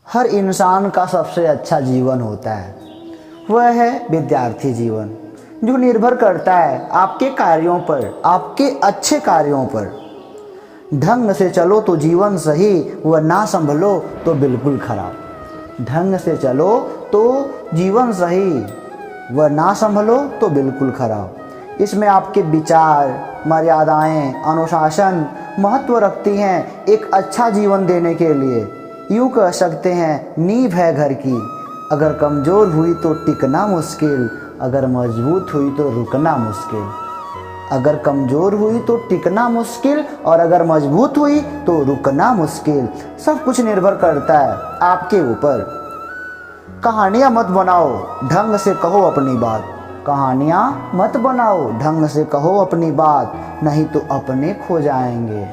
हर इंसान का सबसे अच्छा जीवन होता है, वह है विद्यार्थी जीवन, जो निर्भर करता है आपके कार्यों पर, आपके अच्छे कार्यों पर। ढंग से चलो तो जीवन सही, वह ना संभलो तो बिल्कुल खराब। ढंग से चलो तो जीवन सही, वह ना संभलो तो बिल्कुल खराब। इसमें आपके विचार, मर्यादाएं, अनुशासन महत्व रखती हैं एक अच्छा जीवन देने के लिए। यूँ कह सकते हैं नींव है घर की, अगर कमज़ोर हुई तो टिकना मुश्किल, अगर मजबूत हुई तो रुकना मुश्किल। अगर कमज़ोर हुई तो टिकना मुश्किल और अगर मजबूत हुई तो रुकना मुश्किल। सब कुछ निर्भर करता है आपके ऊपर। कहानियाँ मत बनाओ, ढंग से कहो अपनी बात। कहानियाँ मत बनाओ, ढंग से कहो अपनी बात, नहीं तो अपने खो जाएंगे।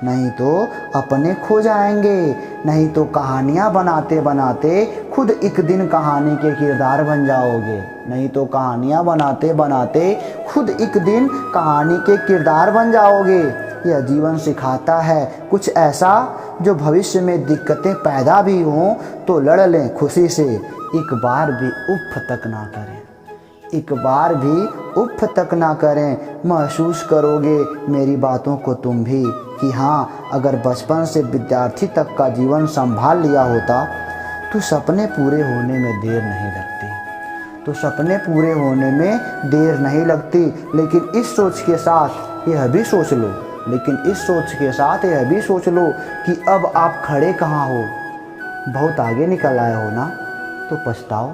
नहीं तो अपने खो जाएंगे। नहीं तो कहानियाँ बनाते बनाते खुद एक दिन कहानी के किरदार बन जाओगे। नहीं तो कहानियाँ बनाते बनाते खुद एक दिन कहानी के किरदार बन जाओगे। यह जीवन सिखाता है कुछ ऐसा, जो भविष्य में दिक्कतें पैदा भी हों तो लड़ लें खुशी से। एक बार भी उफ तक ना करें, एक बार भी उफ तक ना करें। महसूस करोगे मेरी बातों को तुम भी कि हाँ, अगर बचपन से विद्यार्थी तक का जीवन संभाल लिया होता तो सपने पूरे होने में देर नहीं लगती। तो सपने पूरे होने में देर नहीं लगती। लेकिन इस सोच के साथ यह भी सोच लो, लेकिन इस सोच के साथ यह भी सोच लो कि अब आप खड़े कहाँ हो। बहुत आगे निकल आए हो ना, तो पछताओ।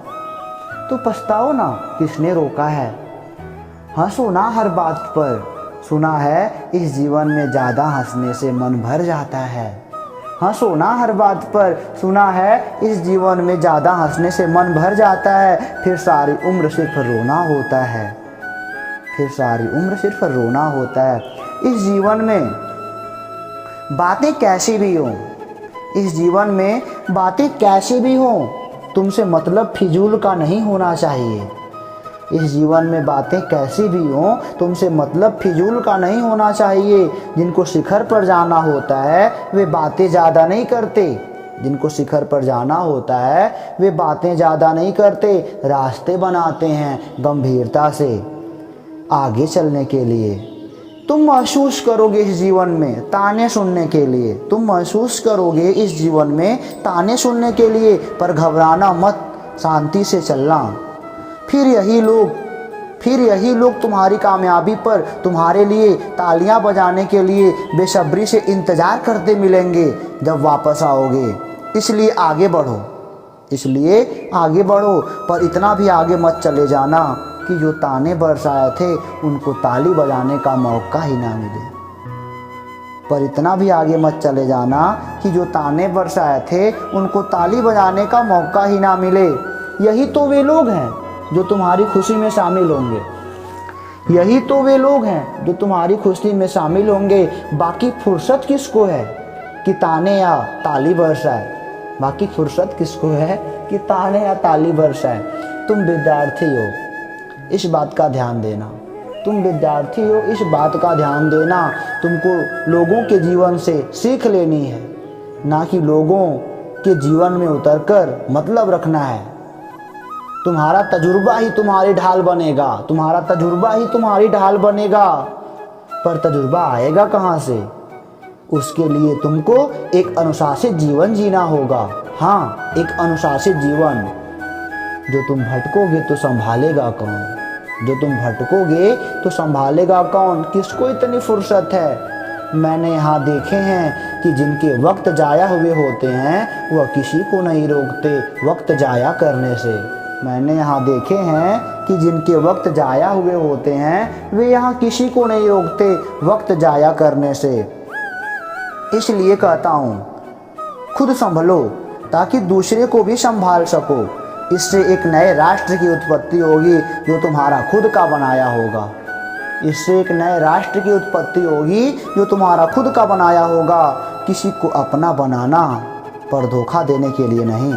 तो पछताओ ना, किसने रोका है। हंसो ना हर बात पर, सुना है इस जीवन में ज़्यादा हंसने से मन भर जाता है। हंसो ना हर बात पर, सुना है इस जीवन में ज़्यादा हंसने से मन भर जाता है। फिर सारी उम्र सिर्फ रोना होता है, फिर सारी उम्र सिर्फ रोना होता है। इस जीवन में बातें कैसी भी हों, इस जीवन में बातें कैसी भी हों, तुमसे मतलब फिजूल का नहीं होना चाहिए। इस जीवन में बातें कैसी भी हों, तुमसे मतलब फिजूल का नहीं होना चाहिए। जिनको शिखर पर जाना होता है वे बातें ज़्यादा नहीं करते। जिनको शिखर पर जाना होता है वे बातें ज़्यादा नहीं करते, रास्ते बनाते हैं गंभीरता से आगे चलने के लिए। तुम महसूस करोगे इस जीवन में ताने सुनने के लिए, तुम महसूस करोगे इस जीवन में ताने सुनने के लिए, पर घबराना मत, शांति से चलना। फिर यही लोग तुम्हारी कामयाबी पर तुम्हारे लिए तालियां बजाने के लिए बेसब्री से इंतज़ार करते मिलेंगे जब वापस आओगे। इसलिए आगे बढ़ो, इसलिए आगे बढ़ो, पर इतना भी आगे मत चले जाना कि जो ताने बरसाए थे उनको ताली बजाने का मौका ही ना मिले। पर इतना भी आगे मत चले जाना कि जो ताने बरसाए थे उनको ताली बजाने का मौका ही ना मिले। यही तो वे लोग हैं जो तुम्हारी खुशी में शामिल होंगे। यही तो वे लोग हैं जो तुम्हारी खुशी में शामिल होंगे। बाकी फुर्सत किसको है कि ताने या ताली बरसाए। बाकी फुर्सत किसको है कि ताने या ताली बरसाए। तुम विद्यार्थी हो, इस बात का ध्यान देना। तुम विद्यार्थी हो, इस बात का ध्यान देना। तुमको लोगों के जीवन से सीख लेनी है, ना कि लोगों के जीवन में उतरकर मतलब रखना है। तुम्हारा तजुर्बा ही तुम्हारी ढाल बनेगा, तुम्हारा तजुर्बा ही तुम्हारी ढाल बनेगा। पर तजुर्बा आएगा कहाँ से? उसके लिए तुमको एक अनुशासित जीवन जीना होगा। हाँ, एक अनुशासित जीवन। जो तुम भटकोगे तो संभालेगा कौन? जो तुम भटकोगे तो संभालेगा कौन? किसको इतनी फुर्सत है? मैंने यहाँ देखे हैं कि जिनके वक्त जाया हुए होते हैं वह किसी को नहीं रोकते वक्त जाया करने से। मैंने यहाँ देखे हैं कि जिनके वक्त जाया हुए होते हैं वे यहाँ किसी को नहीं रोकते वक्त जाया करने से। इसलिए कहता हूँ खुद संभलो ताकि दूसरे को भी संभाल सको। इससे एक नए राष्ट्र की उत्पत्ति होगी जो तुम्हारा खुद का बनाया होगा। इससे एक नए राष्ट्र की उत्पत्ति होगी जो तुम्हारा खुद का बनाया होगा। किसी को अपना बनाना पर धोखा देने के लिए नहीं,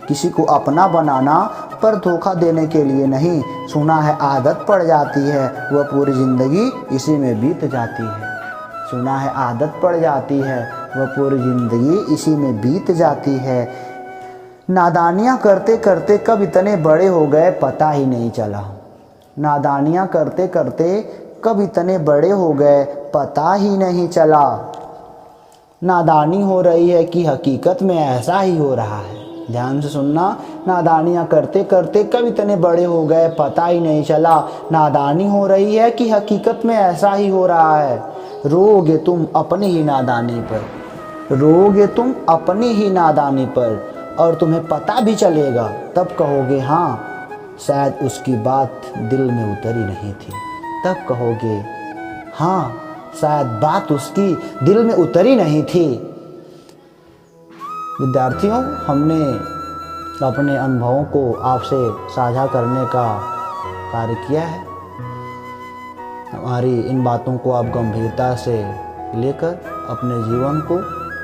किसी को अपना बनाना पर धोखा देने के लिए नहीं। सुना है आदत पड़ जाती है वह पूरी ज़िंदगी इसी में बीत जाती है। सुना है आदत पड़ जाती है वह पूरी ज़िंदगी इसी में बीत जाती है। नादानियाँ करते करते कब इतने बड़े हो गए पता ही नहीं चला। नादानियाँ करते करते कब इतने बड़े हो गए पता ही नहीं चला। नादानी हो रही है कि हकीकत में ऐसा ही हो रहा है। ध्यान से सुनना, नादानियाँ करते करते कब इतने बड़े हो गए पता ही नहीं चला। नादानी हो रही है कि हकीकत में ऐसा ही हो रहा है। रोगे तुम अपनी ही नादानी पर, रोगे तुम अपनी ही नादानी पर, और तुम्हें पता भी चलेगा तब कहोगे हाँ शायद उसकी बात दिल में उतरी नहीं थी। तब कहोगे हाँ शायद बात उसकी दिल में उतरी नहीं थी। विद्यार्थियों, हमने अपने अनुभवों को आपसे साझा करने का कार्य किया है। हमारी इन बातों को आप गंभीरता से लेकर अपने जीवन को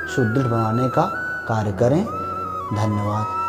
सुदृढ़ बनाने का कार्य करें। धन्यवाद।